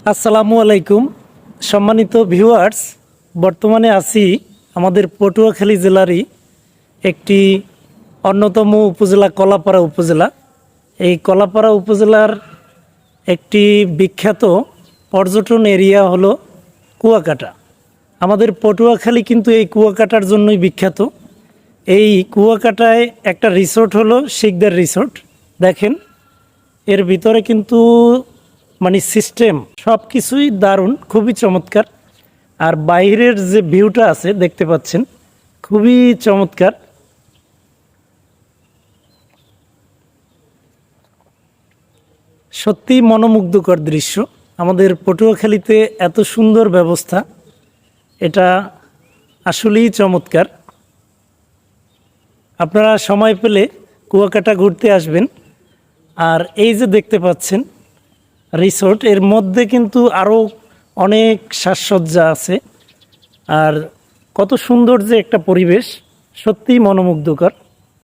আসসালামু আলাইকুম সম্মানিত ভিউয়ার্স। বর্তমানে আছি আমাদের পটুয়াখালী জেলারই একটি অন্যতম উপজেলা কলাপাড়া উপজেলা। এই কলাপাড়া উপজেলার একটি বিখ্যাত পর্যটন এরিয়া হলো কুয়াকাটা। আমাদের পটুয়াখালী কিন্তু এই কুয়াকাটার জন্যই বিখ্যাত। এই কুয়াকাটায় একটা রিসোর্ট হলো শিকদার রিসোর্ট। দেখেন এর ভিতরে কিন্তু সিস্টেম সব কিছুই দারুণ, খুবই চমৎকার। আর বাইরের যে ভিউটা আছে দেখতে পাচ্ছেন, খুবই চমৎকার। সত্যি মনোমুগ্ধকর দৃশ্য। আমাদের পটুয়াখালীতে এত সুন্দর ব্যবস্থা, এটা আসলেই চমৎকার। আপনারা সময় পেলে কুয়াকাটা ঘুরতে আসবেন। আর এই যে দেখতে পাচ্ছেন রিসোর্ট, এর মধ্যে কিন্তু আরও অনেক সাজসজ্জা আছে। আর কত সুন্দর যে একটা পরিবেশ, সত্যিই মনোমুগ্ধকর।